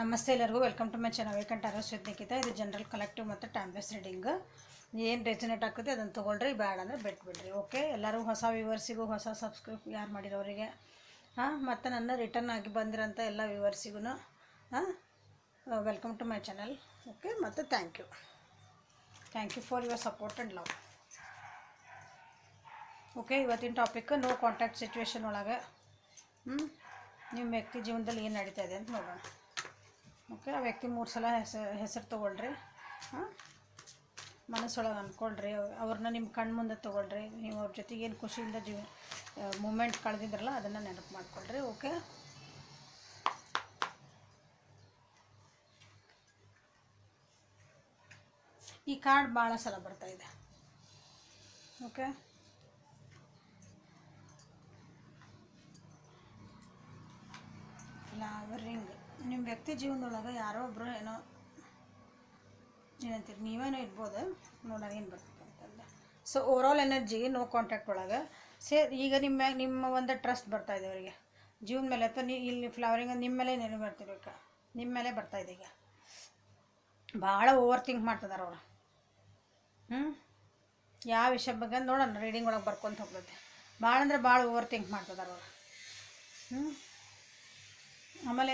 ನಮಸ್ತೆ ಎಲ್ಲರಿಗೂ welcome to my channel vacant ಅರಸ್ ವಿತ್ ನಿಖಿತಾ. ಇದು ಜನರಲ್ ಕಲೆಕ್ಟಿವ್ ಮತ್ತು ಟೈಮ್ಲೆಸ್ ರೀಡಿಂಗ್. ಏನು ರೆಸನೇಟ್ ಆಗ್ತದೆ ಅದನ್ನು ತೊಗೊಳ್ರಿ, ಬ್ಯಾಡ ಅಂದರೆ ಬಿಟ್ಬಿಡ್ರಿ. ಓಕೆ, ಎಲ್ಲರೂ ಹೊಸ ವ್ಯೂವರ್ಸಿಗೂ ಹೊಸ ಸಬ್ಸ್ಕ್ರೈಬ್ ಯಾರು ಮಾಡಿರೋರಿಗೆ ಮತ್ತು ನನ್ನ ರಿಟರ್ನ್ ಆಗಿ ಬಂದಿರೋಂಥ ಎಲ್ಲ ವ್ಯೂವರ್ಸಿಗೂ welcome to my channel. Okay, ಮತ್ತು thank you for your support and love. Okay, ಇವತ್ತಿನ ಟಾಪಿಕ್ ನೋ ಕಾಂಟ್ಯಾಕ್ಟ್ ಸಿಚುವೇಶನ್ ಒಳಗೆ ನಿಮ್ಮ ವ್ಯಕ್ತಿ ಜೀವನದಲ್ಲಿ ಏನು ನಡೀತಾ ಇದೆ ಅಂತ ನೋಡೋಣ. ಓಕೆ, ಆ ವ್ಯಕ್ತಿ 3 ಸಲ ಹೆಸರು ತೊಗೊಳ್ರಿ. ಮನಸ್ಸೊಳಗೆ ಅಂದ್ಕೊಳ್ರಿ, ಅವ್ರನ್ನ ನಿಮ್ಮ ಕಣ್ಣು ಮುಂದೆ ತೊಗೊಳ್ರಿ. ನೀವು ಅವ್ರ ಜೊತೆಗೆ ಏನು ಖುಷಿಯಿಂದ ಮೂಮೆಂಟ್ ಕಳೆದಿದ್ರಲ್ಲ ಅದನ್ನು ನೆನಪು ಮಾಡ್ಕೊಳ್ರಿ. ಓಕೆ, ಈ ಕಾರ್ಡ್ ಭಾಳ ಸಲ ಬರ್ತಾಯಿದೆ. Okay, flowering. ನಿಮ್ಮ ವ್ಯಕ್ತಿ ಜೀವನದೊಳಗೆ ಯಾರೋ ಒಬ್ಬರು ಏನಂತೀರಿ, ನೀವೇನೋ ಇರ್ಬೋದು. ನೋಡೋಣ ಏನು ಬರ್ತದೆ ಅಂತಂದ್ರೆ. So overall energy no contact ಒಳಗೆ ಈಗ ನಿಮ್ಮ ಒಂದು ಟ್ರಸ್ಟ್ ಬರ್ತಾಯಿದೆ ಅವರಿಗೆ ಜೀವನ ಮೇಲೆ, ಅಥವಾ ಇಲ್ಲಿ ಫ್ಲವರಿಂಗ್ ನಿಮ್ಮ ಮೇಲೆ ನೆನಪು ಬರ್ತಿರ್ಬೇಕು, ನಿಮ್ಮ ಮೇಲೆ ಬರ್ತಾಯಿದೆ. ಈಗ ಭಾಳ ಓವರ್ ಥಿಂಕ್ ಮಾಡ್ತಿದ್ದಾರೆ ಅವರು. ಯಾವ ವಿಷಯ ಬಗ್ಗೆ ನೋಡೋಣ, ರೀಡಿಂಗ್ ಒಳಗೆ ಬರ್ಕೊಂತ ಹೋಗ್ತೈತೆ. ಭಾಳ ಅಂದರೆ ಭಾಳ ಓವರ್ ಥಿಂಕ್ ಮಾಡ್ತಿದ್ದಾರೆ ಅವರು. ಆಮೇಲೆ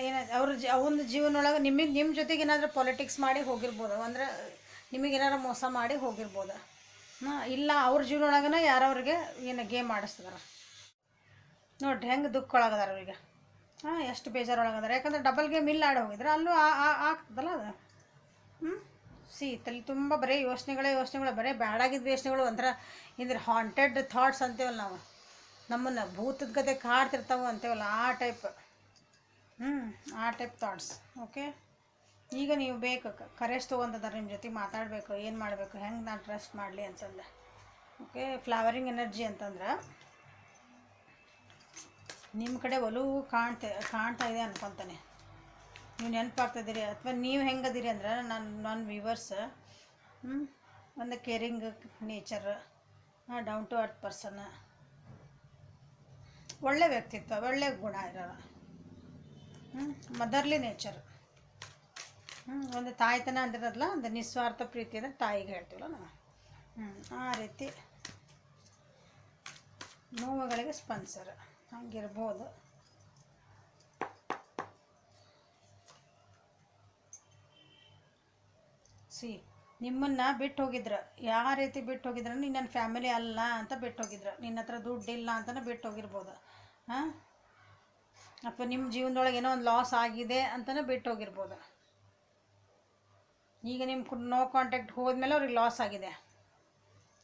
ಅವನ ಜೀವನೊಳಗೆ ನಿಮ್ಮ ಜೊತೆಗೆ ಏನಾದರೂ ಪಾಲಿಟಿಕ್ಸ್ ಮಾಡಿ ಹೋಗಿರ್ಬೋದು, ಅಂದರೆ ನಿಮಗೇನಾದ್ರು ಮೋಸ ಮಾಡಿ ಹೋಗಿರ್ಬೋದು. ಇಲ್ಲ ಅವ್ರ ಜೀವನೊಳಗನ ಯಾರವ್ರಿಗೆ ಏನು ಗೇಮ್ ಆಡಿಸ್ತಿದಾರೆ ನೋಡ್ರಿ, ಹೆಂಗೆ ದುಃಖ ಒಳಗದಾರ ಅವ್ರಿಗೆ. ಎಷ್ಟು ಬೇಜಾರೊಳಗದಾರೆ, ಯಾಕಂದ್ರೆ ಡಬಲ್ ಗೇಮ್ ಇಲ್ಲ ಆಡಿ ಹೋಗಿದ್ರೆ ಅಲ್ಲೂ ಆಗ್ತದಲ್ಲ ಅದು. ತಲೆ ತುಂಬ ಬರೀ ಯೋಚನೆಗಳು, ಬರೀ ಬ್ಯಾಡಾಗಿದ್ದ ಯೋಚನೆಗಳು, ಒಂಥರ ಇಂದ್ರೆ ಹಾಂಟೆಡ್ ಥಾಟ್ಸ್ ಅಂತೇವಲ್ಲ ನಾವು, ನಮ್ಮನ್ನು ಭೂತದ ಕತೆ ಕಾಡ್ತಿರ್ತಾವೆ ಅಂತೇವಲ್ಲ, ಆ ಟೈಪ್ ಥಾಟ್ಸ್. ಓಕೆ, ಈಗ ನೀವು ಬೇಕು ಕರೆಸ್ ತೊಗೊಂತದಾರೆ, ನಿಮ್ಮ ಜೊತೆ ಮಾತಾಡಬೇಕು, ಏನು ಮಾಡಬೇಕು, ಹೆಂಗೆ ನಾನು ಟ್ರಸ್ಟ್ ಮಾಡಲಿ ಅಂತಂದು. ಓಕೆ, ಫ್ಲವರಿಂಗ್ ಎನರ್ಜಿ ಅಂತಂದ್ರೆ ನಿಮ್ಮ ಕಡೆ ಒಲವು ಕಾಣ್ತಾ ಇದೆ ಅನ್ಕೊತಾನೆ. ನೀವು ನೆನಪಾಗ್ತಿದ್ದೀರಿ, ಅಥವಾ ನೀವು ಹೆಂಗದಿರಿ ಅಂದ್ರೆ ನನ್ನ ವ್ಯೂವರ್ಸ್ ಒಂದು caring nature, down to earth person, ಒಳ್ಳೆ ವ್ಯಕ್ತಿತ್ವ, ಒಳ್ಳೆ ಗುಣ ಇರೋರು, ಮದರ್ಲಿ ನೇಚರ್, ಒಂದು ತಾಯ್ತನ ಅಂದಿರೋದಲ್ಲ, ಒಂದು ನಿಸ್ವಾರ್ಥ ಪ್ರೀತಿ ಅಂದರೆ ತಾಯಿಗೆ ಹೇಳ್ತೀವಲ್ಲ ನಾವು. ಆ ರೀತಿ ನೋವುಗಳಿಗೆ ಸ್ಪಂದಿಸರು ಹಂಗಿರ್ಬೋದು. ನಿಮ್ಮನ್ನು ಬಿಟ್ಟು ಹೋಗಿದ್ರು, ಯಾವ ರೀತಿ ಬಿಟ್ಟು ಹೋಗಿದ್ರು, ನೀನು ನನ್ನ ಫ್ಯಾಮಿಲಿ ಅಲ್ಲ ಅಂತ ಬಿಟ್ಟು ಹೋಗಿದ್ರು, ನಿನ್ನ ಹತ್ರ ದುಡ್ಡಿಲ್ಲ ಅಂತಲೇ ಬಿಟ್ಟು ಹೋಗಿರ್ಬೋದು. ಅಥವಾ ನಿಮ್ಮ ಜೀವನದೊಳಗೆ ಏನೋ ಒಂದು ಲಾಸ್ ಆಗಿದೆ ಅಂತಲೇ ಬಿಟ್ಟು ಹೋಗಿರ್ಬೋದು. ಈಗ ನಿಮ್ಮ ನೋ ಕಾಂಟ್ಯಾಕ್ಟ್ ಹೋದ್ಮೇಲೆ ಅವ್ರಿಗೆ ಲಾಸ್ ಆಗಿದೆ,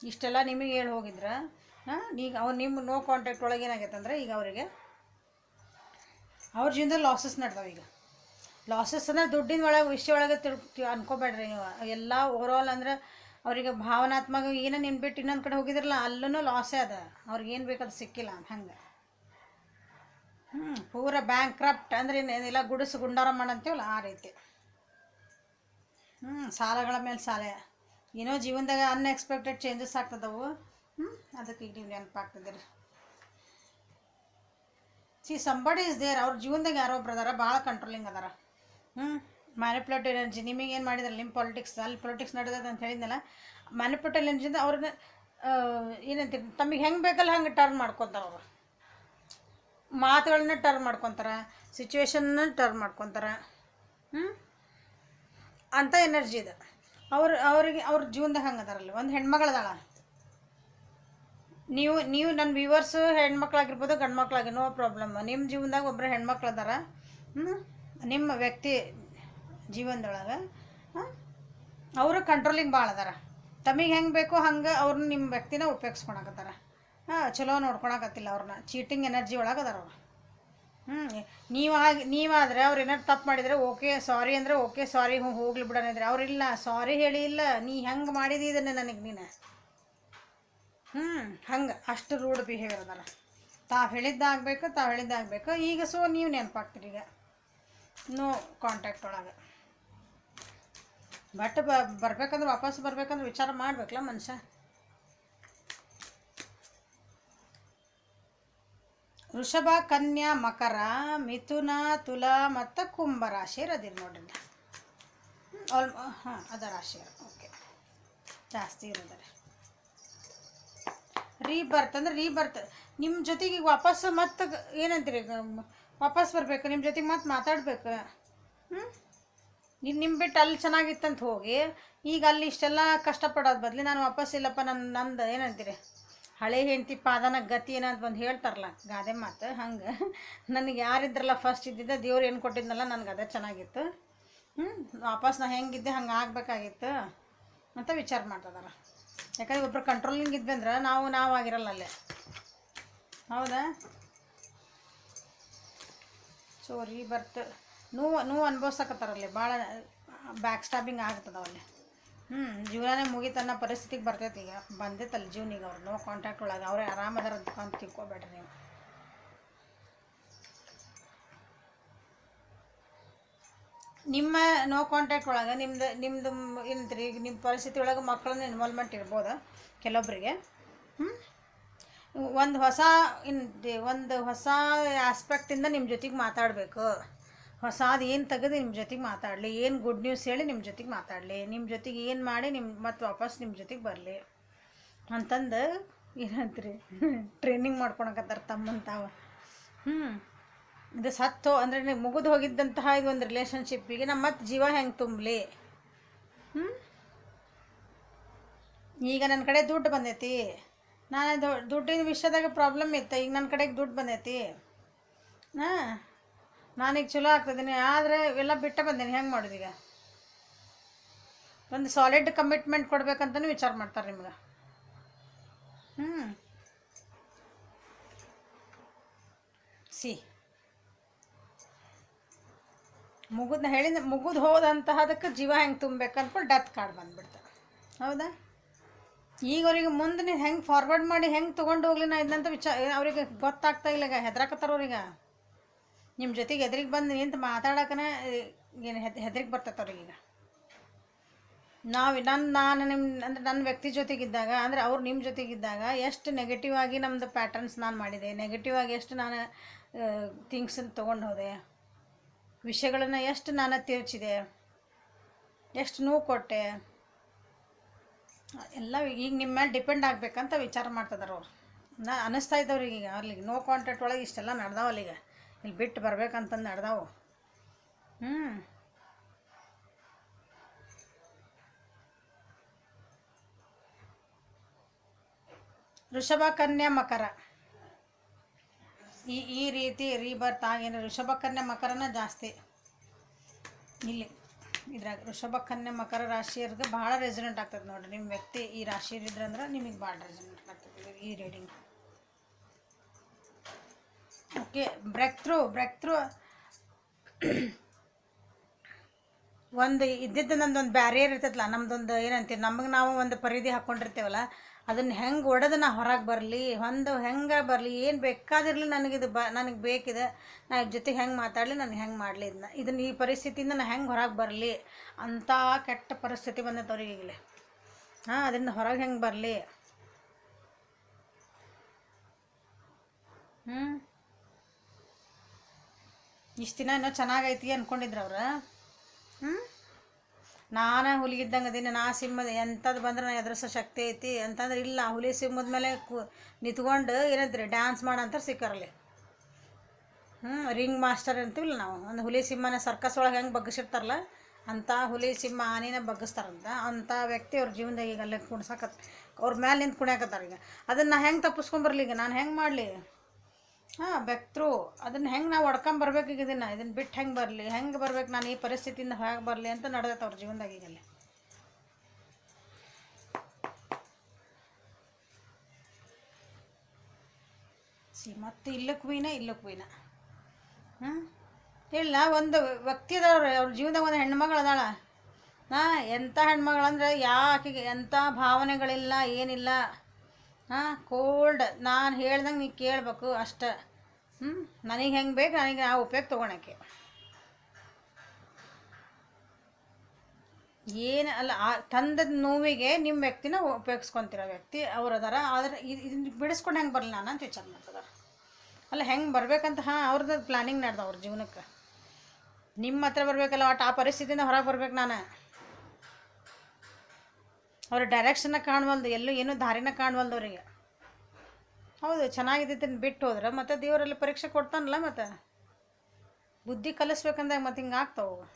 ಇಷ್ಟೆಲ್ಲ ನಿಮಗೆ ಹೇಳಿ ಹೋಗಿದ್ರೆ, ಈಗ ನಿಮ್ಮ ನೋ ಕಾಂಟ್ಯಾಕ್ಟ್ ಒಳಗೆ ಏನಾಗೈತೆ ಅಂದರೆ, ಈಗ ಅವರಿಗೆ ಅವ್ರ ಜೀವನದಲ್ಲಿ ಲಾಸಸ್ ನಡೆದವು. ಈಗ ಲಾಸಸ್ ಅಂದರೆ ದುಡ್ಡಿನ ವಿಷಯ ಒಳಗೆ ಅನ್ಕೋಬೇಡ್ರಿ ನೀವು. ಎಲ್ಲ ಓವರಾಲ್ ಅಂದ್ರೆ ಅವರಿಗೆ ಭಾವನಾತ್ಮಕ ಏನೋ ನಿನ್ಬಿಟ್ಟು ಇನ್ನೊಂದು ಕಡೆ ಹೋಗಿದ್ರಲ್ಲ, ಅಲ್ಲೂ ಲಾಸೇ ಅದ, ಅವ್ರಿಗೇನು ಬೇಕದು ಸಿಕ್ಕಿಲ್ಲ ಹಂಗೆ. ಪೂರ ಬ್ಯಾಂಕ್ ಕ್ರಪ್ಟ್ ಅಂದರೆ ಏನಿಲ್ಲ, ಗುಡಿಸು ಗುಂಡಾರಮ್ಮ ಅಂತೀವಲ್ಲ ಆ ರೀತಿ. ಸಾಲಗಳ ಮೇಲೆ ಸಾಲ, ಏನೋ ಜೀವನದಾಗ ಅನ್ಎಕ್ಸ್ಪೆಕ್ಟೆಡ್ ಚೇಂಜಸ್ ಆಗ್ತದವು. ಅದಕ್ಕೆ ಈಗ ನೀವು ನೆನಪಾಗ್ತಿದ್ದೀರಿ. ಸಂಬಡಿ ಇಸ್ ದೇರ್, ಅವ್ರ ಜೀವನದಾಗ ಯಾರೋ ಒಬ್ರು ಅದಾರ, ಭಾಳ ಕಂಟ್ರೋಲಿಂಗ್ ಅದಾರ. ಮ್ಯಾನಿಪುಲೇಟಿವ್ ಎನರ್ಜಿ ನಿಮಗೇನು ಮಾಡಿದಾರೆ, ನಿಮ್ಮ ಅಲ್ಲಿ ಪೊಲಿಟಿಕ್ಸ್ ನಡೆದದ ಅಂತ ಹೇಳಿದ್ನಲ್ಲ, ಮ್ಯಾನಿಪುಲೇಟಿವ್ ಎನರ್ಜಿಯಿಂದ ಅವ್ರನ್ನ ಏನಂತೀರಿ, ತಮಗೆ ಹೆಂಗೆ ಬೇಕಲ್ಲ ಹಂಗೆ ಟರ್ನ್ ಮಾಡ್ಕೊತಾರೆ ಅವರು. ಮಾತುಗಳನ್ನ ಟರ್ನ್ ಮಾಡ್ಕೊತಾರೆ, ಸಿಚುವೇಶನ್ನ ಟರ್ನ್ ಮಾಡ್ಕೊತಾರೆ. ಅಂಥ ಎನರ್ಜಿ ಇದೆ ಅವ್ರಿಗೆ. ಅವ್ರ ಜೀವನದಾಗ ಹಂಗೆ ಅದಾರಲ್ಲ. ಒಂದು ಹೆಣ್ಮಗಳದಾಳ, ನೀವು ನನ್ನ ವ್ಯೂವರ್ಸು ಹೆಣ್ಮಕ್ಳಾಗಿರ್ಬೋದು, ಗಂಡು ಮಕ್ಳಾಗಿ ನೋ ಪ್ರಾಬ್ಲಮ್. ನಿಮ್ಮ ಜೀವನದಾಗ ಒಬ್ಬರು ಹೆಣ್ಮಕ್ಳು ಅದಾರ, ನಿಮ್ಮ ವ್ಯಕ್ತಿ ಜೀವನದೊಳಗೆ ಅವರು ಕಂಟ್ರೋಲಿಂಗ್ ಭಾಳ ಅದಾರ. ತಮಗೆ ಹೆಂಗೆ ಬೇಕೋ ಹಂಗೆ ಅವ್ರನ್ನ ನಿಮ್ಮ ವ್ಯಕ್ತಿನ ಉಪಯೋಗಿಸ್ಕೊಳಕತ್ತಾರ. ಚಲೋ ನೋಡ್ಕೊಳಕತ್ತಿಲ್ಲ ಅವ್ರನ್ನ. ಚೀಟಿಂಗ್ ಎನರ್ಜಿ ಒಳಗೆ ಅದಾರ ಅವರು. ನೀವಾದರೆ ಅವ್ರು ಏನಾದ್ರು ತಪ್ಪು ಮಾಡಿದರೆ ಓಕೆ ಸಾರಿ ಅಂದರೆ ಓಕೆ ಸಾರಿ ಹೋಗ್ಲಿ ಬಿಡೋಣ ಇದ್ರೆ, ಅವ್ರಿಲ್ಲ ಸಾರಿ ಹೇಳಿ ಇಲ್ಲ, ನೀ ಹೆಂಗೆ ಮಾಡಿದಿ ಇದನ್ನೇ ನನಗೆ ನೀನು ಹಂಗೆ ಅಷ್ಟು ರೂಡ್ ಬಿಹೇವಿಯರ್ ಅದಾರ. ತಾವು ಹೇಳಿದ್ದಾಗಬೇಕು. ಈಗ ಸೊ ನೀವು ನೆನಪಾಗ್ತೀರಿ ಈಗ ನೋ ಕಾಂಟ್ಯಾಕ್ಟ್ ಒಳಗೆ. ಬಟ್ ಬರ್ಬೇಕಂದ್ರೆ ವಾಪಸ್ ಬರ್ಬೇಕಂದ್ರೆ ವಿಚಾರ ಮಾಡ್ಬೇಕಲ್ಲ ಮನುಷ್ಯ. ವೃಷಭ, ಕನ್ಯಾ, ಮಕರ, ಮಿಥುನ, ತುಲಾ ಮತ್ತು ಕುಂಭ ರಾಶಿಯರು ಅದಿರಿ ನೋಡ್ರಿ. ಹಾಂ ಅದ ರಾಶಿಯರು. ಓಕೆ, ಜಾಸ್ತಿ ಇರೋದಾರೆ. ರೀಬರ್ತ್ ಅಂದ್ರೆ ರೀಬರ್ತ್ ನಿಮ್ಮ ಜೊತೆಗೆ ಈಗ ವಾಪಸ್ ಮತ್ತೆ ಏನಂತೀರಿ, ವಾಪಸ್ ಬರಬೇಕು, ನಿಮ್ಮ ಜೊತೆಗೆ ಮತ್ತೆ ಮಾತಾಡ್ಬೇಕು. ನಿಮ್ಮ ಬಿಟ್ಟು ಅಲ್ಲಿ ಚೆನ್ನಾಗಿತ್ತಂತ ಹೋಗಿ ಈಗ ಅಲ್ಲಿ ಇಷ್ಟೆಲ್ಲ ಕಷ್ಟಪಡೋದು ಬದಲಿ ನಾನು ವಾಪಸ್ ಇಲ್ಲಪ್ಪ, ನಂದು ಏನಂತೀರಿ, ಹಳೆ ಹೆಂಡತಿ ಪಾದನ ಗತಿ ಏನಂತ ಬಂದು ಹೇಳ್ತಾರಲ್ಲ ಗಾದೆ ಮಾತು, ಹಂಗೆ ನನಗೆ ಯಾರಿದ್ರಲ್ಲ ಫಸ್ಟ್ ಇದ್ದಿದ್ದ ದೇವ್ರು ಏನು ಕೊಟ್ಟಿದ್ನಲ್ಲ ನನಗೆ ಅದೇ ಚೆನ್ನಾಗಿತ್ತು. ವಾಪಸ್ ನಾ ಹೆಂಗಿದ್ದೆ ಹಂಗೆ ಆಗಬೇಕಾಗಿತ್ತು ಅಂತ ವಿಚಾರ ಮಾಡ್ತಿದಾರ. ಯಾಕಂದ್ರೆ ಒಬ್ಬರು ಕಂಟ್ರೋಲಿಂಗ್ ಇದ್ವಿ ಅಂದ್ರೆ ನಾವು ಆಗಿರಲ್ಲ ಅಲ್ಲೇ. ಹೌದಾ? ಸೊ ರೀಬರ್ತ್ ನೋವು ಅನುಭವಿಸಕತ್ತಾರಲ್ಲಿ, ಭಾಳ ಬ್ಯಾಕ್ ಸ್ಟಾಬಿಂಗ್ ಆಗ್ತದವಲ್ಲಿ. ಜೀವನನೇ ಮುಗಿತನ್ನ ಪರಿಸ್ಥಿತಿಗೆ ಬರ್ತೈತಿ. ಈಗ ಬಂದೈತಲ್ಲ ಜೀವನಿಗೆ ಅವ್ರು ನೋ ಕಾಂಟ್ಯಾಕ್ಟ್ ಒಳಗೆ ಅವರೇ ಆರಾಮದಾರ ಅಂತ ತಿಳ್ಕೊಬೇಡ್ರಿ ನೀವು. ನಿಮ್ಮ ನೋ ಕಾಂಟ್ಯಾಕ್ಟ್ ಒಳಗೆ ನಿಮ್ಮದು ಏನಂತೀರಿ, ಈಗ ನಿಮ್ಮ ಪರಿಸ್ಥಿತಿ ಒಳಗೆ ಮಕ್ಕಳನ್ನ ಇನ್ವಾಲ್ವ್ಮೆಂಟ್ ಇರ್ಬೋದು ಕೆಲವೊಬ್ಬರಿಗೆ. ಒಂದು ಹೊಸ ಆಸ್ಪೆಕ್ಟಿಂದ ನಿಮ್ಮ ಜೊತೆಗೆ ಮಾತಾಡಬೇಕು. ಹೊಸದು ಏನು ತೆಗೆದು ನಿಮ್ಮ ಜೊತೆಗೆ ಮಾತಾಡಲಿ, ಏನು ಗುಡ್ ನ್ಯೂಸ್ ಹೇಳಿ ನಿಮ್ಮ ಜೊತೆಗೆ ಮಾತಾಡಲಿ, ನಿಮ್ಮ ಜೊತೆಗೆ ಏನು ಮಾಡಿ ಮತ್ತು ವಾಪಸ್ ನಿಮ್ಮ ಜೊತೆಗೆ ಬರಲಿ ಅಂತಂದು ಏನಂತೀರಿ ಟ್ರೈನಿಂಗ್ ಮಾಡ್ಕೊಳಕತ್ತಾರ ತಮ್ಮಂತ ತಾವು. ಇದು ಸತ್ತು ಅಂದರೆ ನೀವು ಮುಗಿದು ಹೋಗಿದ್ದಂತಹ ಇದು ಒಂದು ರಿಲೇಷನ್ಶಿಪ್ಪಿಗೆ ನಮ್ಮ ಮತ್ತೆ ಜೀವ ಹೆಂಗೆ ತುಂಬಲಿ. ಈಗ ನನ್ನ ಕಡೆ ದುಡ್ಡು ಬಂದೈತಿ, ನಾನು ದುಡ್ಡಿನ ವಿಷಯದಾಗ ಪ್ರಾಬ್ಲಮ್ ಇತ್ತು, ಈಗ ನನ್ನ ಕಡೆಗೆ ದುಡ್ಡು ಬಂದೈತಿ, ನಾನೀಗ ಚಲೋ ಆಗ್ತಿದ್ದೀನಿ, ಆದರೆ ಎಲ್ಲ ಬಿಟ್ಟು ಬಂದೇನೆ, ಹೆಂಗೆ ಮಾಡೋದು ಈಗ? ಒಂದು ಸಾಲಿಡ್ ಕಮಿಟ್ಮೆಂಟ್ ಕೊಡ್ಬೇಕಂತಲೂ ವಿಚಾರ ಮಾಡ್ತಾರೆ ನಿಮ್ಗೆ. ಮುಗಿದು ಹೋದಂತಹದಕ್ಕೆ ಜೀವ ಹೆಂಗೆ ತುಂಬಬೇಕು ಅಂದ್ಕೊಂಡು ಡೆತ್ ಕಾರ್ಡ್ ಬಂದುಬಿಡ್ತಾರೆ. ಹೌದಾ? ಈಗ ಅವ್ರಿಗೆ ಮುಂದೆ ನೀವು ಹೆಂಗೆ ಫಾರ್ವರ್ಡ್ ಮಾಡಿ ಹೆಂಗೆ ತೊಗೊಂಡು ಹೋಗ್ಲಿ ನಾ ಇದಂತ ಅವ್ರಿಗೆ ಗೊತ್ತಾಗ್ತಾ ಇಲ್ಲ. ಈಗ ಹೆದ್ರಾಕತ್ತಾರ ಅವ್ರಿಗೆ. ನಿಮ್ಮ ಜೊತೆಗೆ ಎದುರಿಗೆ ಬಂದು ನಿಂತು ಮಾತಾಡೋಕನೇ ಏನು ಹೆದರಿಗೆ ಬರ್ತೈತೆ ಅವ್ರಿಗೆ. ಈಗ ನಾನು ನನ್ನ ವ್ಯಕ್ತಿ ಜೊತೆಗಿದ್ದಾಗ ಅಂದರೆ ಅವ್ರು ನಿಮ್ಮ ಜೊತೆಗಿದ್ದಾಗ ಎಷ್ಟು ನೆಗೆಟಿವ್ ಆಗಿ ನಮ್ಮದು ಪ್ಯಾಟರ್ನ್ಸ್ ನಾನು ಮಾಡಿದೆ, ನೆಗೆಟಿವ್ ಆಗಿ ಎಷ್ಟು ನಾನು ಥಿಂಗ್ಸನ್ನು ತೊಗೊಂಡು ಹೋದೆ, ವಿಷಯಗಳನ್ನು ಎಷ್ಟು ನಾನು ತಿರ್ಚಿದೆ, ಎಷ್ಟು ನೋವು ಕೊಟ್ಟೆ, ಎಲ್ಲ ಈಗ ನಿಮ್ಮ ಮೇಲೆ ಡಿಪೆಂಡ್ ಆಗಬೇಕಂತ ವಿಚಾರ ಮಾಡ್ತಿದ್ದಾರೆ ಅವ್ರು. ಅನ್ನಿಸ್ತಾ ಇದ್ದವ್ರಿಗೆ ಈಗ ಅಲ್ಲಿಗೆ ನೋ ಕಾಂಟ್ಯಾಕ್ಟ್ ಒಳಗೆ ಇಷ್ಟೆಲ್ಲ ನಡೆದಾವ, ಅಲ್ಲಿಗೆ ಇಲ್ಲಿ ಬಿಟ್ಟು ಬರ್ಬೇಕಂತಂದು ನಡೆದಾವು. ವೃಷಭ, ಕನ್ಯಾ, ಮಕರ ಈ ರೀತಿ ರೀಬರ್ತ್ ಆಗೇನು ವೃಷಭ, ಕನ್ಯಾ, ಮಕರನ ಜಾಸ್ತಿ ಇಲ್ಲಿ ಇದ್ರಾಗ. ವೃಷಭ, ಕನ್ಯಾ, ಮಕರ ರಾಶಿಯವ್ರಿಗೆ ಭಾಳ ರೆಸೊನೆಂಟ್ ಆಗ್ತದೆ ನೋಡಿರಿ. ನಿಮ್ಮ ವ್ಯಕ್ತಿ ಈ ರಾಶಿಯಲ್ಲಿದ್ರಂದ್ರೆ ನಿಮಗೆ ಭಾಳ ರೆಸೊನೆಂಟ್ ಆಗ್ತದೆ ಈ ರೀಡಿಂಗ್. ಓಕೆ, ಬ್ರೇಕ್ ಥ್ರೂ ಒಂದು ಇದ್ದಿದ್ದು ನಮ್ದೊಂದು ಬ್ಯಾರಿಯರ್ ಇರ್ತೈತಲ್ಲ, ನಮ್ದೊಂದು ಏನಂತೀವಿ, ನಮಗೆ ನಾವು ಒಂದು ಪರಿಧಿ ಹಾಕ್ಕೊಂಡಿರ್ತೇವಲ್ಲ, ಅದನ್ನು ಹೆಂಗೆ ಒಡೆದು ನಾ ಹೊರಗೆ ಬರಲಿ, ಹೆಂಗೆ ಬರಲಿ, ಏನು ಬೇಕಾದಿರಲಿ, ನನಗೆ ಬೇಕಿದೆ, ನಾ ಜೊತೆಗೆ ಹೆಂಗೆ ಮಾತಾಡಲಿ, ನನಗೆ ಹೆಂಗೆ ಮಾಡಲಿ, ಇದನ್ನು ಈ ಪರಿಸ್ಥಿತಿಯಿಂದ ನಾ ಹೆಂಗೆ ಹೊರಗೆ ಬರಲಿ ಅಂಥ ಕೆಟ್ಟ ಪರಿಸ್ಥಿತಿ ಬಂದೈತೆ ಅವ್ರಿಗೆ ಈಗಲೇ. ಅದರಿಂದ ಹೊರಗೆ ಹೆಂಗೆ ಬರಲಿ. ಇಷ್ಟು ದಿನ ಇನ್ನೂ ಚೆನ್ನಾಗೈತಿ ಅಂದ್ಕೊಂಡಿದ್ರು ಅವ್ರು. ನಾನು ಹುಲಿಗಿದ್ದಂಗೆ ಅದೀನಿ, ನಾ ಸಿಂಹದ ಎಂಥದ್ದು ಬಂದ್ರೆ ನಾನು ಎದುರಿಸೋ ಶಕ್ತಿ ಐತಿ ಅಂತಂದ್ರೆ ಇಲ್ಲ. ಹುಲಿ ಸಿಂಹದ ಮೇಲೆ ನಿಂತ್ಕೊಂಡು ಏನಂತೀರಿ ಡ್ಯಾನ್ಸ್ ಮಾಡಂತಾರೆ ಸಿಕ್ಕರಲ್ಲಿ. ರಿಂಗ್ ಮಾಸ್ಟರ್ ಅಂತೀವಿಲ್ಲ ನಾವು. ಒಂದು ಹುಲಿ ಸಿಂಹನ ಸರ್ಕಸ್ ಒಳಗೆ ಹೆಂಗೆ ಬಗ್ಗಿಸಿರ್ತಾರಲ್ಲ, ಅಂಥ ಹುಲಿ ಸಿಂಹ ಆನಿನ ಬಗ್ಗಿಸ್ತಾರಂತ. ಅಂಥ ವ್ಯಕ್ತಿ ಅವ್ರ ಜೀವನದಾಗ ಈಗ ಅಲ್ಲೇ ಅವ್ರ ಮೇಲೆ ನಿಂತು ಕುಣಿಯಾಕತ್ತಾರೆ. ಈಗ ಅದನ್ನು ಹೆಂಗೆ ತಪ್ಪಿಸ್ಕೊಂಬರ್ಲಿ, ಈಗ ನಾನು ಹೆಂಗೆ ಮಾಡಲಿ? ಬೆಕ್ತ್ರು ಅದನ್ನು ಹೆಂಗೆ ನಾವು ಹೊಡ್ಕೊಂಬರ್ಬೇಕು. ಈಗ ಇದನ್ನು ಬಿಟ್ಟು ಹೆಂಗೆ ಬರ್ಬೇಕು ನಾನು ಈ ಪರಿಸ್ಥಿತಿಯಿಂದ ಹೇಗೆ ಬರಲಿ ಅಂತ ನಡೆದೈತೆ ಅವ್ರ ಜೀವನದಾಗ ಈಗಲ್ಲೇ. ಮತ್ತು ಇಲ್ಲಕ್ಕೆ ಬೀನ ಇಲ್ಲ. ಒಂದು ವ್ಯಕ್ತಿ ಅದಾವ್ರಿ ಅವ್ರ ಜೀವನದಾಗ, ಒಂದು ಹೆಣ್ಮಗಳು ಅದಾಳ. ಎಂಥ ಹೆಣ್ಮಗಳಂದ್ರೆ ಆಕೆಗೆ ಎಂಥ ಭಾವನೆಗಳಿಲ್ಲ, ಏನಿಲ್ಲ. ಕೋಲ್ಡ್. ನಾನು ಹೇಳ್ದಂಗೆ ನೀ ಕೇಳಬೇಕು ಅಷ್ಟೆ. ನನಗೆ ಹೆಂಗೆ ಬೇಕು ನನಗೆ ಆ ಉಪಯೋಗ ತೊಗೊಳಕ್ಕೆ ಏನು ಅಲ್ಲ. ತಂದ ನೋವಿಗೆ ನಿಮ್ಮ ವ್ಯಕ್ತಿನ ಉಪಯೋಗಿಸ್ಕೊತಿರೋ ವ್ಯಕ್ತಿ ಅವ್ರು ಅದಾರ. ಆದರೆ ಇದನ್ನು ಬಿಡಿಸ್ಕೊಂಡು ಹೆಂಗೆ ಬರಲಿ ನಾನು ಅಂತ ವಿಚಾರ ಮಾಡ್ತಿದ್ದಾರೆ. ಅಲ್ಲ ಹೆಂಗೆ ಬರ್ಬೇಕಂತ ಅವ್ರದ್ದು ಪ್ಲ್ಯಾನಿಂಗ್ ನಡ್ದ ಅವ್ರ ಜೀವನಕ್ಕೆ. ನಿಮ್ಮ ಹತ್ರ ಬರಬೇಕಲ್ಲ, ಒಟ್ಟು ಆ ಪರಿಸ್ಥಿತಿಯಿಂದ ಹೊರಗೆ ಬರ್ಬೇಕು ನಾನು. ಅವ್ರ ಡೈರೆಕ್ಷನ್ನ ಕಾಣವಲ್ದು, ಎಲ್ಲೂ ಏನೂ ದಾರಿನ ಕಾಣವಲ್ದು ಅವರಿಗೆ. ಹೌದು, ಚೆನ್ನಾಗಿದ್ದೈತೆ ಬಿಟ್ಟು ಹೋದ್ರೆ ಮತ್ತು ದೇವರಲ್ಲಿ ಪರೀಕ್ಷೆ ಕೊಡ್ತಾನಲ್ಲ, ಮತ್ತು ಬುದ್ಧಿ ಕಲಿಸ್ಬೇಕಂದಾಗ ಮತ್ತು ಹಿಂಗೆ ಆಗ್ತಾವೆ.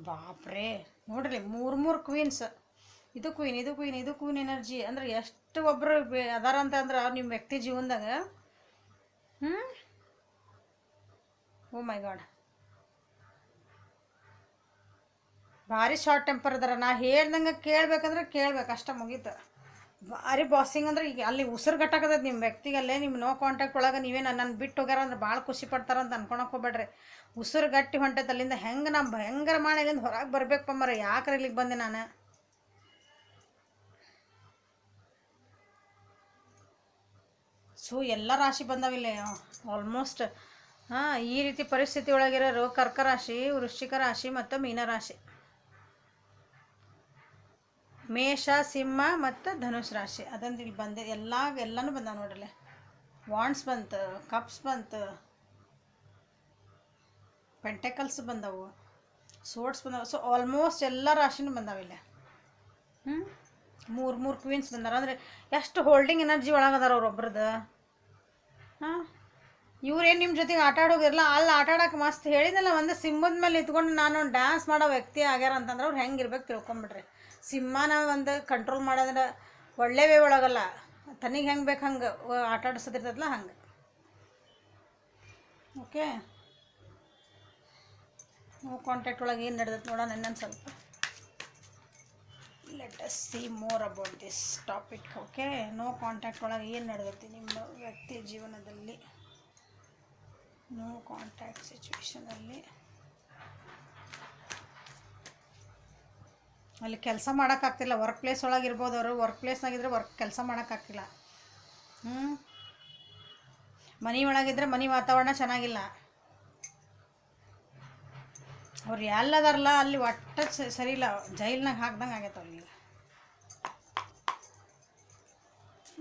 ಬಾಪ್ರೇ ನೋಡ್ರಿ, ಮೂರು ಕ್ವೀನ್ಸ್, ಇದು ಕ್ವೀನ್, ಇದು ಕ್ವೀನ್, ಇದು ಕ್ವೀನ್ ಎನರ್ಜಿ ಅಂದ್ರೆ ಎಷ್ಟು ಒಬ್ಬರು ಅದಾರ ಅಂತ ಅಂದ್ರೆ ಅವ್ರು ನಿಮ್ಮ ವ್ಯಕ್ತಿ ಜೀವನದಾಗ. ಓ ಮೈ ಗಾಡ್, ಭಾರಿ ಶಾರ್ಟ್ ಟೆಂಪರ್ ಅದಾರ. ನಾ ಹೇಳ್ದಂಗೆ ಕೇಳ್ಬೇಕಂದ್ರೆ ಕೇಳ್ಬೇಕು, ಅಷ್ಟ ಮುಗೀತು. ಭಾರಿ ಬಾಸಿಂಗ್ ಅಂದ್ರೆ ಈಗ ಅಲ್ಲಿ ಉಸಿರುಗಟ್ಟಾಕತೈತೆ ನಿಮ್ಮ ವ್ಯಕ್ತಿಗಲ್ಲೇ. ನಿಮ್ಮ ನೋ ಕಾಂಟ್ಯಾಕ್ಟ್ ಒಳಗೆ ನೀವೇ ನನ್ನ ಬಿಟ್ಟು ಹೋಗ್ಯಾರ ಅಂದ್ರೆ ಭಾಳ ಖುಷಿ ಪಡ್ತಾರಂತ ಅನ್ಕೊಳಕ್ಕೆ ಹೋಗ್ಬೇಡ್ರಿ. ಉಸಿರು ಗಟ್ಟಿ ಹೊಂಟೈತೆ ಅಲ್ಲಿಂದ. ಹೆಂಗೆ ನಾ ಭಯಂಕರ ಮಾಡಿ ಇಲ್ಲಿಂದ ಹೊರಗೆ ಬರ್ಬೇಕು ಮರ, ಯಾಕ್ರೆ ಇಲ್ಲಿಗೆ ಬಂದೆ ನಾನು. ಸೊ ಎಲ್ಲ ರಾಶಿ ಬಂದಾವಿಲ್ಲ ಆಲ್ಮೋಸ್ಟ್. ಈ ರೀತಿ ಪರಿಸ್ಥಿತಿ ಒಳಗಿರೋರು ಕರ್ಕ ರಾಶಿ, ವೃಶ್ಚಿಕ ರಾಶಿ ಮತ್ತು ಮೀನರಾಶಿ, ಮೇಷ, ಸಿಂಹ ಮತ್ತು ಧನುಷ್ ರಾಶಿ. ಅದಂದ್ರೆ ಇಲ್ಲಿ ಬಂದೆ ಎಲ್ಲನೂ ಬಂದ ನೋಡ್ರಲ್ಲ. ವಾಂಡ್ಸ್ ಬಂತು, ಕಪ್ಸ್ ಬಂತು, ಪೆಂಟೆಕಲ್ಸ್ ಬಂದವು, ಸೋರ್ಟ್ಸ್ ಬಂದವು. ಸೊ ಆಲ್ಮೋಸ್ಟ್ ಎಲ್ಲ ರಾಶಿನೂ ಬಂದಾವಿಲ್ಲ. ಮೂರು ಕ್ವೀನ್ಸ್ ಬಂದಾರ ಅಂದರೆ ಎಷ್ಟು ಹೋಲ್ಡಿಂಗ್ ಎನರ್ಜಿ ಒಳಗದಾರ ಅವ್ರೊಬ್ರದ್ದು. ಇವ್ರೇನು ನಿಮ್ಮ ಜೊತೆಗೆ ಆಟ ಆಡೋಗಿರಲ್ಲ, ಅಲ್ಲಿ ಆಟ ಆಡೋಕೆ ಮಸ್ತ್ ಹೇಳಿದಲ್ಲ. ಒಂದು ಸಿಂಹದ ಮೇಲೆ ನಿಂತ್ಕೊಂಡು ನಾನು ಡ್ಯಾನ್ಸ್ ಮಾಡೋ ವ್ಯಕ್ತಿ ಆಗ್ಯಾರ ಅಂತಂದ್ರೆ ಅವ್ರು ಹೆಂಗೆ ಇರ್ಬೇಕು ತಿಳ್ಕೊಂಬಿಡ್ರಿ. ಸಿಂಹನ ಒಂದು ಕಂಟ್ರೋಲ್ ಮಾಡೋದ್ರೆ ಒಳ್ಳೆ ವೇ ಒಳಗಲ್ಲ, ತನಿಗೆ ಹೆಂಗೆ ಬೇಕು ಹಂಗೆ ಆಟ ಆಡಿಸೋದಿರ್ತದಲ್ಲ ಹಂಗೆ. ಓಕೆ, ನೋ ಕಾಂಟ್ಯಾಕ್ಟ್ ಒಳಗೆ ಏನು ನಡೆದೈತೆ ನೋಡೋಣ ಇನ್ನೊಂದು ಸ್ವಲ್ಪ. Let us see more about this topic. Okay, no contact ಒಳಗೆ ಏನು ನಡೆದೈತಿ ನಿಮ್ಮ ವ್ಯಕ್ತಿ ಜೀವನದಲ್ಲಿ, ನೋ ಕಾಂಟ್ಯಾಕ್ಟ್ ಸಿಚುವೇಶನಲ್ಲಿ. ಅಲ್ಲಿ ಕೆಲಸ ಮಾಡೋಕ್ಕಾಗ್ತಿಲ್ಲ. ವರ್ಕ್ ಪ್ಲೇಸ್ ಒಳಗಿರ್ಬೋದು, ಅವರು ವರ್ಕ್ ಪ್ಲೇಸ್ನಾಗಿದ್ದರೆ ಕೆಲಸ ಮಾಡೋಕ್ಕಾಗ್ತಿಲ್ಲ. ಮನೆ ಒಳಗಿದ್ರೆ ಮನೆ ವಾತಾವರಣ ಚೆನ್ನಾಗಿಲ್ಲ. ಅವ್ರು ಎಲ್ಲದಾರಲ್ಲ ಅಲ್ಲಿ ಒಟ್ಟು ಸರಿ ಇಲ್ಲ, ಜೈಲ್ನಾಗ ಹಾಕ್ದಂಗೆ ಆಗೈತೆ ಅವ್ರಿಗೆ.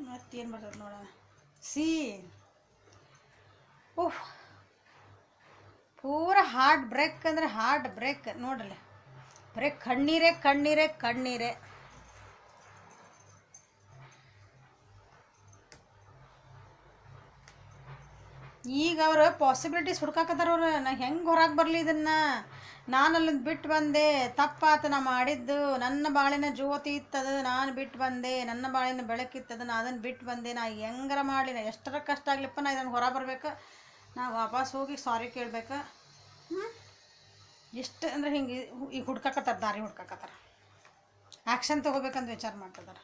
ಮತ್ತೇನು ಬರ್ತದೆ ನೋಡೋಣ. ಓಹ್, ಪೂರ ಹಾರ್ಟ್ ಬ್ರೇಕ್ ಅಂದರೆ ಹಾರ್ಟ್ ಬ್ರೇಕ್ ನೋಡ್ರಲ್ಲ. ಬರೀ ಕಣ್ಣೀರೇ ಕಣ್ಣೀರೇ ಕಣ್ಣೀರೇ. ಈಗ ಅವ್ರು ಪಾಸಿಬಿಲಿಟೀಸ್ ಹುಡ್ಕಾಕತ್ತಾರ. ಅವ್ರು ನಾ ಹೆಂಗೆ ಹೊರಗೆ ಬರಲಿ ಇದನ್ನು, ನಾನು ಅಲ್ಲಿಂದ ಬಿಟ್ಟು ಬಂದೆ, ತಪ್ಪಾತ ನಾ ಮಾಡಿದ್ದು, ನನ್ನ ಬಾಳಿನ ಜ್ಯೋತಿ ಇತ್ತದು, ನಾನು ಬಿಟ್ಟು ಬಂದೆ, ನನ್ನ ಬಾಳಿನ ಬೆಳಕಿತ್ತದು, ನಾ ಅದನ್ನು ಬಿಟ್ಟು ಬಂದೆ, ನಾ ಹೆಂಗಾರ ಮಾಡಲಿ, ನಾ ಎಷ್ಟರ ಕಷ್ಟ ಆಗ್ಲಿಪ್ಪ, ನಾ ಇದನ್ನು ಹೊರ ಬರ್ಬೇಕು, ನಾ ವಾಪಸ್ ಹೋಗಿ ಸಾರಿ ಕೇಳ್ಬೇಕು. ಎಷ್ಟು ಅಂದ್ರೆ ಹಿಂಗೆ ಈಗ ಹುಡ್ಕಾಕತ್ತಾರ, ದಾರಿ ಹುಡ್ಕಾಕತ್ತಾರ, ಆ್ಯಕ್ಷನ್ ತೊಗೋಬೇಕಂತ ವಿಚಾರ ಮಾಡ್ತಿದ್ದಾರೆ.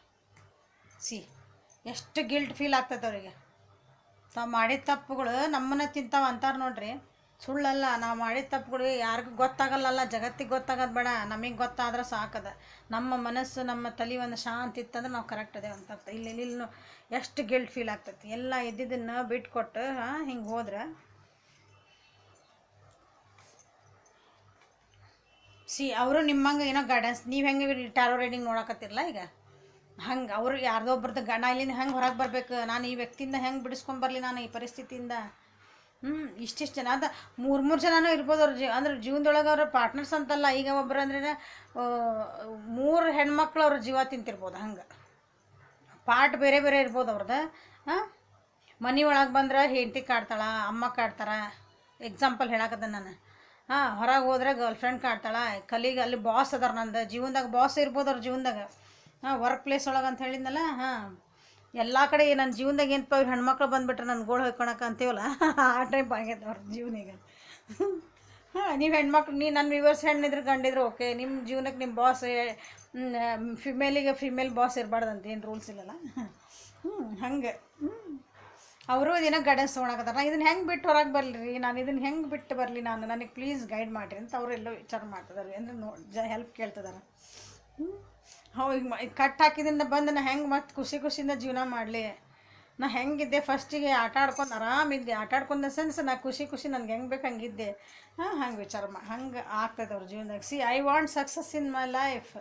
ಎಷ್ಟು ಗಿಲ್ಟ್ ಫೀಲ್ ಆಗ್ತದೆ ಅವರಿಗೆ. ತಾವು ಮಾಡಿದ ತಪ್ಪುಗಳು ನಮ್ಮನ್ನ ತಿಂತಾವ ಅಂತಾರೆ ನೋಡ್ರಿ. ಸುಳ್ಳಲ್ಲ, ನಾವು ಮಾಡಿದ ತಪ್ಪುಗಳು ಯಾರಿಗೂ ಗೊತ್ತಾಗಲ್ಲ, ಜಗತ್ತಿಗೆ ಗೊತ್ತಾಗೋದು ಬೇಡ, ನಮಗೆ ಗೊತ್ತಾದ್ರೆ ಸಾಕದ. ನಮ್ಮ ಮನಸ್ಸು ನಮ್ಮ ತಲೆ ಒಂದು ಶಾಂತಿ ಇತ್ತಂದ್ರೆ ನಾವು ಕರೆಕ್ಟ್ ಅದೇವೆ ಅಂತ. ಇಲ್ಲಿ ಎಷ್ಟು ಗಿಲ್ಟ್ ಫೀಲ್ ಆಗ್ತೈತಿ. ಎಲ್ಲ ಇದ್ದಿದ್ದನ್ನು ಬಿಟ್ಕೊಟ್ಟು ಹಿಂಗೆ ಹೋದ್ರೆ ಅವರು ನಿಮ್ಮಂಗೆ ಏನೋ ಗೈಡೆನ್ಸ್, ನೀವು ಹೆಂಗೆ ಟ್ಯಾರೋ ರೀಡಿಂಗ್ ನೋಡಕತ್ತಿರಲ್ಲ ಈಗ ಹಂಗೆ ಅವರು ಯಾರ್ದೊಬ್ರದ್ದು ಗಣ ಇಲ್ಲಿಂದ ಹೆಂಗೆ ಹೊರಗೆ ಬರಬೇಕು, ನಾನು ಈ ವ್ಯಕ್ತಿಯಿಂದ ಹೆಂಗೆ ಬಿಡಿಸ್ಕೊಂಬರ್ಲಿ ನಾನು ಈ ಪರಿಸ್ಥಿತಿಯಿಂದ. ಇಷ್ಟಿಷ್ಟು ಜನ ಅದು ಮೂರು ಜನನೂ ಇರ್ಬೋದು ಅವ್ರ ಅಂದ್ರೆ ಜೀವನದೊಳಗೆ ಅವ್ರ ಪಾರ್ಟ್ನರ್ಸ್ ಅಂತಲ್ಲ. ಈಗ ಒಬ್ಬರು ಅಂದ್ರೆ 3 ಹೆಣ್ಮಕ್ಳು ಅವ್ರ ಜೀವ ತಿಂತಿರ್ಬೋದು. ಹಂಗೆ ಪಾರ್ಟ್ ಬೇರೆ ಬೇರೆ ಇರ್ಬೋದು ಅವ್ರದ್ದು. ಮನೆ ಒಳಗೆ ಬಂದ್ರೆ ಹೆಂಡತಿ ಕಾಡ್ತಾಳ, ಅಮ್ಮ ಕಾಡ್ತಾರ, ಎಕ್ಸಾಂಪಲ್ ಹೇಳಕತ್ತ ನಾನು. ಹೊರಗೆ ಹೋದ್ರೆ ಗರ್ಲ್ ಫ್ರೆಂಡ್ ಕಾಡ್ತಾಳ, ಕಲೀಗ್ ಅಲ್ಲಿ ಬಾಸ್ ಅದಾರ, ನಂದು ಜೀವನದಾಗ ಬಾಸ್ ಇರ್ಬೋದು ಅವ್ರ ಜೀವನದಾಗ. ವರ್ಕ್ ಪ್ಲೇಸ್ ಒಳಗೆ ಅಂತ ಹೇಳಿದ್ನಲ್ಲ. ಎಲ್ಲ ಕಡೆ ನನ್ನ ಜೀವನದಾಗ ಏನಪ್ಪ ಇವ್ರು ಹೆಣ್ಮಕ್ಳು ಬಂದುಬಿಟ್ರೆ ನನ್ನ ಗೋಳು ಹೊಯ್ಕೊಳಕ್ಕೆ ಅಂತೀವಲ್ಲ, ಆ ಟೈಪ್ ಆಗೈತೆ ಅವ್ರ ಜೀವನಿಗ. ನೀವು ಹೆಣ್ಮಕ್ಳು, ನನ್ನ ವ್ಯೂವರ್ಸ್ ಹೆಣ್ಣಿದ್ರು ಗಂಡಿದ್ರು ಓಕೆ, ನಿಮ್ಮ ಜೀವನಕ್ಕೆ ನಿಮ್ಮ ಬಾಸ್ ಫಿಮೇಲಿಗೆ ಫಿಮೇಲ್ ಬಾಸ್ ಇರಬಾರ್ದಂತ ಏನು ರೂಲ್ಸ್ ಇಲ್ಲಲ್ಲ. ಹಂಗೆ ಅವರು ಏನೋ ಗೈಡೆನ್ಸ್ ತೊಗೊಳಕತ್ತಾರ. ನಾನು ಇದನ್ನು ಹೆಂಗೆ ಬಿಟ್ಟು ಹೊರಗೆ ಬರಲಿ, ನಾನು ಇದನ್ನು ಹೆಂಗೆ ಬಿಟ್ಟು ಬರಲಿ, ನನಗೆ ಪ್ಲೀಸ್ ಗೈಡ್ ಮಾಡಿರಿ ಅಂತ ಅವರೆಲ್ಲೋ ವಿಚಾರ ಮಾಡ್ತಿದ್ದಾರೆ. ಅಂದರೆ ಹೆಲ್ಪ್ ಕೇಳ್ತಿದ್ದಾರೆ. ಈಗ ಕಟ್ ಹಾಕಿದಿಂದ ಬಂದು ನಾ ಹೆಂಗೆ ಮತ್ತೆ ಖುಷಿಯಿಂದ ಜೀವನ ಮಾಡಲಿ, ನಾ ಹೆಂಗಿದ್ದೆ ಫಸ್ಟಿಗೆ ಆಟ ಆಡ್ಕೊಂಡು ಆರಾಮಿದ್ದೆ, ಆಟ ಆಡ್ಕೊಂಡ ಸೆನ್ಸ್ ನಾ ಖುಷಿ ನನಗೆ ಹೆಂಗೆ ಬೇಕು ಹಂಗಿದ್ದೆ. ಹಂಗೆ ವಿಚಾರ ಹಂಗೆ ಆಗ್ತದೆ ಅವ್ರ ಜೀವನದಾಗ. I want success in my life.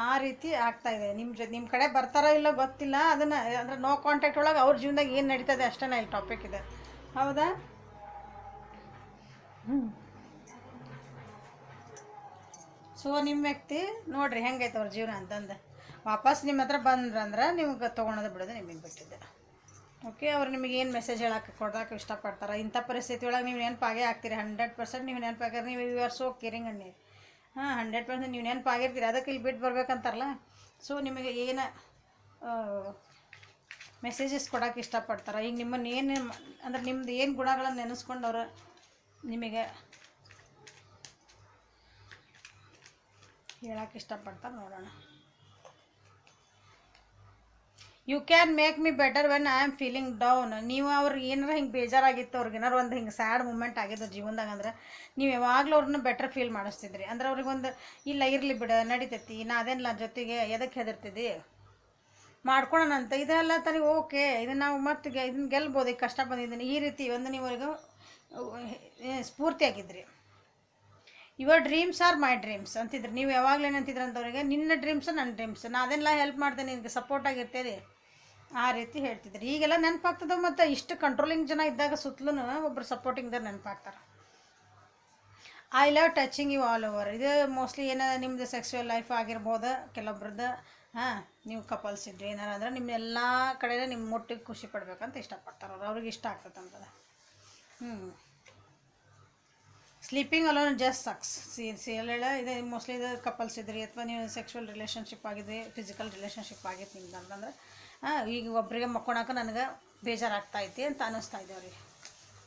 ಆ ರೀತಿ ಆಗ್ತಾಯಿದೆ. ನಿಮ್ಮ ಕಡೆ ಬರ್ತಾರೋ ಇಲ್ಲೋ ಗೊತ್ತಿಲ್ಲ. ಅದನ್ನು ಅಂದರೆ ನೋ ಕಾಂಟ್ಯಾಕ್ಟ್ ಒಳಗೆ ಅವ್ರ ಜೀವನದಾಗ ಏನು ನಡೀತದೆ ಅಷ್ಟೇ ಇಲ್ಲಿ ಟಾಪಿಕ್ ಇದೆ. ಹೌದಾ? ಸೊ ನಿಮ್ಮ ವ್ಯಕ್ತಿ ನೋಡಿರಿ ಹೆಂಗೈತೆ ಅವ್ರ ಜೀವನ ಅಂತಂದು ವಾಪಸ್ ನಿಮ್ಮ ಹತ್ರ ಬಂದ್ರಂದ್ರೆ ನಿಮ್ಗೆ ತೊಗೊಳೋದು ಬಿಡೋದು ನಿಮಗೆ ಬಿಟ್ಟಿದ್ದೆ. ಓಕೆ, ಅವ್ರು ನಿಮಗೆ ಏನು ಮೆಸೇಜ್ ಹೇಳಕ್ಕೆ ಕೊಡೋಕೆ ಇಷ್ಟಪಡ್ತಾರೆ ಇಂಥ ಪರಿಸ್ಥಿತಿ ಒಳಗೆ ನೀವು ನೆನಪಾಗೇ ಆಗ್ತೀರಿ. 100% ನೀವು ನೆನಪಾಗ್ಯಾರ. ನೀವು ಯು ಆರ್ ಸೋ ಕೇರಿಂಗ್ ಅನ್ನಿ. 100% ನೀವು ನೆನಪಾಗಿರ್ತೀರಿ. ಅದಕ್ಕೆ ಇಲ್ಲಿ ಬಿಟ್ಟು ಬರ್ಬೇಕಂತಾರಲ್ಲ. ಸೊ ನಿಮಗೆ ಏನು ಮೆಸೇಜಸ್ ಕೊಡೋಕೆ ಇಷ್ಟಪಡ್ತಾರೆ. ಈಗ ನಿಮ್ಮನ್ನು ಏನು ಅಂದ್ರೆ ನಿಮ್ದು ಏನು ಗುಣಗಳನ್ನು ನೆನೆಸ್ಕೊಂಡು ಅವರು ನಿಮಗೆ ಹೇಳೋಕೆ ಇಷ್ಟಪಡ್ತಾರೆ. ನೋಡೋಣ. You can make me better when I am feeling down. ನೀವು ಅವ್ರಿಗೆ ಏನಾರ ಹಿಂಗೆ ಬೇಜಾರಾಗಿತ್ತು, ಅವ್ರಿಗೆ ಏನಾರು ಒಂದು ಹಿಂಗೆ ಸ್ಯಾಡ್ ಮೂಮೆಂಟ್ ಆಗಿದ್ದು ಜೀವನದಾಗ ಅಂದ್ರೆ ನೀವು ಯಾವಾಗಲೂ ಅವ್ರನ್ನ ಬೆಟರ್ ಫೀಲ್ ಮಾಡಿಸ್ತಿದ್ರಿ. ಅಂದ್ರೆ ಅವ್ರಿಗೊಂದು ಇಲ್ಲ ಇರಲಿ ಬಿಡ ನಡಿತೈತಿ, ನಾ ಅದೇನಿಲ್ಲ ಜೊತೆಗೆ ಎದಕ್ಕೆ ಹೆದರ್ತಿದ್ದಿ ಮಾಡ್ಕೊಳೋಣಂತ. ಇದೆಲ್ಲ ತನಗೆ ಓಕೆ, ಇದನ್ನು ನಾವು ಮತ್ತೆ ಇದನ್ನು ಗೆಲ್ಬೋದು, ಈಗ ಕಷ್ಟ ಬಂದಿದ್ದೀನಿ ಈ ರೀತಿ ಒಂದು ನೀವರೆಗೂ ಸ್ಫೂರ್ತಿಯಾಗಿದ್ರಿ. Your dreams are my dreams ಅಂತಿದ್ರಿ. ನೀವು ಯಾವಾಗಲೂ ಏನಂತಿದ್ರಿ ಅಂತವ್ರಿಗೆ ನಿನ್ನ ಡ್ರೀಮ್ಸ್ ನನ್ನ ಡ್ರೀಮ್ಸ್, ನಾ ಅದೆಲ್ಲ ಹೆಲ್ಪ್ ಮಾಡ್ತೇನೆ, ನಿನಗೆ ಸಪೋರ್ಟಾಗಿರ್ತೇನೆ ಆ ರೀತಿ ಹೇಳ್ತಿದ್ರಿ. ಈಗೆಲ್ಲ ನೆನಪಾಗ್ತದೆ. ಮತ್ತು ಇಷ್ಟು ಕಂಟ್ರೋಲಿಂಗ್ ಜನ ಇದ್ದಾಗ ಸುತ್ತಲೂ ಒಬ್ಬರು ಸಪೋರ್ಟಿಂಗ್ದಾಗ ನೆನಪಾಗ್ತಾರೆ. I love touching you all over. ಇದು ಮೋಸ್ಟ್ಲಿ ಏನೋ ನಿಮ್ಮದು ಸೆಕ್ಸುವಲ್ ಲೈಫ್ ಆಗಿರ್ಬೋದು ಕೆಲವೊಬ್ರದ್ದು. ನೀವು ಕಪಲ್ಸ್ ಇದ್ರಿ ಏನಾರು ಅಂದ್ರೆ ನಿಮ್ಮ ಎಲ್ಲ ಕಡೆ ನಿಮ್ಮ ಮುಟ್ಟಿಗೆ ಖುಷಿ ಪಡ್ಬೇಕಂತ ಇಷ್ಟಪಡ್ತಾರೆ ಅವ್ರು. ಅವ್ರಿಗೆ ಇಷ್ಟ ಆಗ್ತದಂತದ. Sleeping alone just sucks. ಎಲ್ಲ ಇದೆ ಮೋಸ್ಟ್ಲಿ ಇದು ಕಪಲ್ಸ್ ಇದ್ರಿ ಅಥವಾ ನೀವು ಸೆಕ್ಸುವಲ್ ರಿಲೇಷನ್ಶಿಪ್ ಆಗಿದೆ, ಫಿಸಿಕಲ್ ರಿಲೇಷನ್ಶಿಪ್ ಆಗಿತ್ತು ನಿಮ್ದು ಅಂತಂದ್ರೆ ಈಗ ಒಬ್ಬರಿಗೆ ಮಕ್ಕೊಳಕ್ಕೆ ನನಗೆ ಬೇಜಾರಾಗ್ತೈತಿ ಅಂತ ಅನ್ನಿಸ್ತಾ ಇದೆ ಅವ್ರಿಗೆ.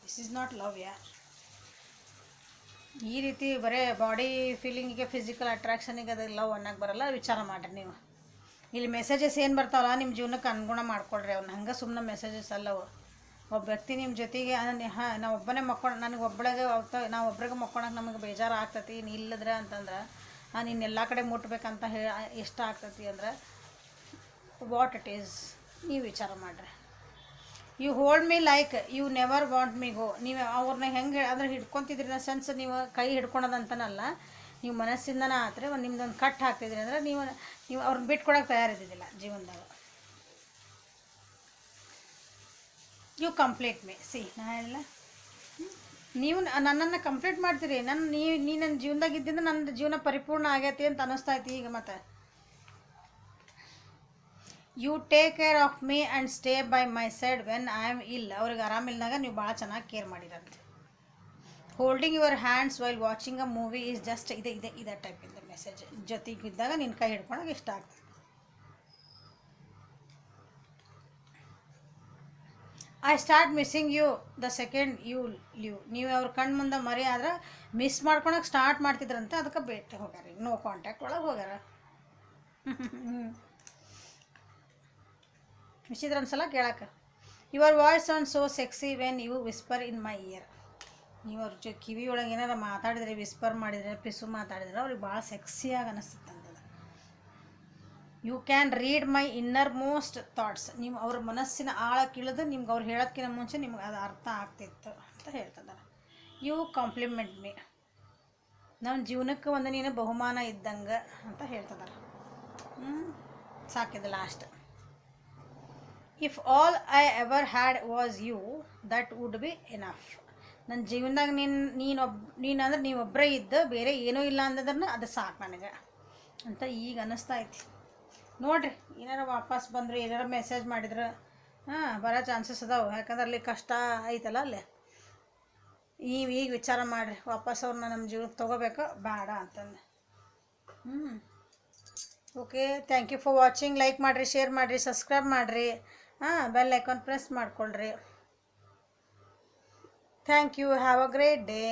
ದಿಸ್ ಈಸ್ ನಾಟ್ ಲವ್ ಯಾರ್. ಈ ರೀತಿ ಬರೀ ಬಾಡಿ ಫೀಲಿಂಗಿಗೆ ಫಿಸಿಕಲ್ ಅಟ್ರಾಕ್ಷನಿಗೆ ಅದು ಲವ್ ಅನ್ನಕ್ಕೆ ಬರೋಲ್ಲ. ವಿಚಾರ ಮಾಡಿರಿ ನೀವು. ಇಲ್ಲಿ ಮೆಸೇಜಸ್ ಏನು ಬರ್ತಾವಲ್ಲ ನಿಮ್ಮ ಜೀವನಕ್ಕೆ ಅನುಗುಣ ಮಾಡ್ಕೊಳ್ರಿ ಅವ್ನ. ಹಂಗೆ ಸುಮ್ಮನೆ ಮೆಸೇಜಸ್ ಅಲ್ಲವು. ಒಬ್ಬ ವ್ಯಕ್ತಿ ನಿಮ್ಮ ಜೊತೆಗೆ ನಾವು ಒಬ್ಬನೇ ನನಗೆ ನಾವು ಒಬ್ರಿಗೆ ಮಕ್ಕೊಳಕ್ಕೆ ನಮಗೆ ಬೇಜಾರು ಆಗ್ತೈತಿ ನೀ ಇಲ್ಲದ್ರೆ ಅಂತಂದ್ರೆ ನೀನು ಎಲ್ಲ ಕಡೆ ಮುಟ್ಬೇಕಂತ ಇಷ್ಟ ಆಗ್ತೈತಿ ಅಂದ್ರೆ ವಾಟ್ ಇಟ್ ಈಸ್ ನೀವು ವಿಚಾರ ಮಾಡಿರಿ. You hold me like you never want me go. ನೀವು ಅವ್ರನ್ನ ಹೆಂಗೆ ಅಂದ್ರೆ ಹಿಡ್ಕೊತಿದ್ರಿ ನ ಸೆನ್ಸ್ ನೀವು ಕೈ ಹಿಡ್ಕೊಳೋದಂತನಲ್ಲ, ನೀವು ಮನಸ್ಸಿಂದನೇ ಆದರೆ ಒಂದು ನಿಮ್ದೊಂದು ಕಟ್ ಹಾಕ್ತಿದ್ರಿ ಅಂದ್ರೆ ನೀವು ಅವ್ರನ್ನ ಬಿಟ್ಕೊಡೋಕೆ ತಯಾರಿದ್ದಿದ್ದಿಲ್ಲ ಜೀವನದಾಗ. You complete me. ನಾ ಹೇಳಿಲ್ಲ ನೀವು ನನ್ನನ್ನು ಕಂಪ್ಲೀಟ್ ಮಾಡ್ತೀರಿ. ನೀ ನನ್ನ ಜೀವನದಾಗ ಇದ್ದಿಂದ ನನ್ನ ಜೀವನ ಪರಿಪೂರ್ಣ ಆಗೈತಿ ಅಂತ ಅನ್ನಿಸ್ತೈತಿ ಈಗ. ಮತ್ತು you take care of me and stay by my side when I am ill. ಅವ್ರಿಗೆ ಆರಾಮಿಲ್ದಾಗ ನೀವು ಭಾಳ ಚೆನ್ನಾಗಿ ಕೇರ್ ಮಾಡಿರಂತೆ. Holding your hands while watching a movie is just ಇದೇ ಟೈಪಿಂದ ಮೆಸೇಜ್. ಜೊತೆಗಿದ್ದಾಗ ನಿನ್ನ ಕೈ ಹಿಡ್ಕೊಳಕ್ಕೆ ಇಷ್ಟ ಆಗ್ತದೆ. I start missing you the second you leave. ನೀವು ಅವ್ರ ಕಣ್ಣು ಮುಂದೆ ಮರಿ ಆದ್ರೆ ಮಿಸ್ ಮಾಡ್ಕೊಳಕ್ಕೆ ಸ್ಟಾರ್ಟ್ ಮಾಡ್ತಿದ್ರಂತೆ. ಅದಕ್ಕೆ ಭೇಟಿ ಹೋಗ್ಯಾರ, ನೋ ಕಾಂಟ್ಯಾಕ್ಟ್ ಒಳಗೆ ಹೋಗ್ಯಾರ. ಮಿಸಿದ್ರ ಒಂದ್ಸಲ ಕೇಳಕ್ಕೆ. Your voice on so sexy when you whisper in my ear. ನೀವು ಅವ್ರ ಕಿವಿ ಒಳಗೆ ಏನಾರು ಮಾತಾಡಿದ್ರೆ, ವಿಸ್ಪರ್ ಮಾಡಿದರೆ, ಪಿಸು ಮಾತಾಡಿದ್ರೆ ಅವ್ರಿಗೆ ಭಾಳ ಸೆಕ್ಸಿಯಾಗಿ ಅನ್ನಿಸ್ತಂತದ. You can read my inner most thoughts. ನೀವು ಅವ್ರ ಮನಸ್ಸಿನ ಆಳಕ್ಕಿಳಿದು ನಿಮ್ಗೆ ಅವ್ರು ಹೇಳೋದಕ್ಕಿಂತ ಮುಂಚೆ ನಿಮ್ಗೆ ಅದು ಅರ್ಥ ಆಗ್ತಿತ್ತು ಅಂತ ಹೇಳ್ತಿದ್ದಾರೆ. You compliment me. ನಮ್ಮ ಜೀವನಕ್ಕೆ ಒಂದು ನೀನು ಬಹುಮಾನ ಇದ್ದಂಗೆ ಅಂತ ಹೇಳ್ತಿದ್ದಾರೆ. ಸಾಕಿದೆ last. If all I ever had was you that would be enough. ನನ್ನ ಜೀವನದಾಗ ನೀನು ಅಂದ್ರೆ ನೀವೊಬ್ಬರೇ ಇದ್ದು ಬೇರೆ ಏನೂ ಇಲ್ಲ ಅಂದದನ್ನು ಅದು ಸಾಕು ನನಗೆ ಅಂತ ಈಗ ಅನ್ನಿಸ್ತಾ ಐತಿ. ನೋಡಿರಿ, ಏನಾರು ವಾಪಸ್ ಬಂದರೆ ಏನಾರು ಮೆಸೇಜ್ ಮಾಡಿದ್ರೆ ಬರೋ ಚಾನ್ಸಸ್ ಅದಾವೆ. ಯಾಕಂದ್ರೆ ಅಲ್ಲಿ ಕಷ್ಟ ಐತಲ್ಲ ಅಲ್ಲಿ. ಈಗ ವಿಚಾರ ಮಾಡಿರಿ, ವಾಪಸ್ ಅವ್ರನ್ನ ನಮ್ಮ ಜೀವನಕ್ಕೆ ತೊಗೋಬೇಕು ಬೇಡ ಅಂತಂದು. Okay, thank you for watching. Like ಮಾಡಿರಿ, ಶೇರ್ ಮಾಡಿರಿ, ಸಬ್ಸ್ಕ್ರೈಬ್ ಮಾಡಿರಿ, ಬೆಲ್ ಐಕಾನ್ ಪ್ರೆಸ್ ಮಾಡಿಕೊಳ್ರಿ. Thank you. Have a great day.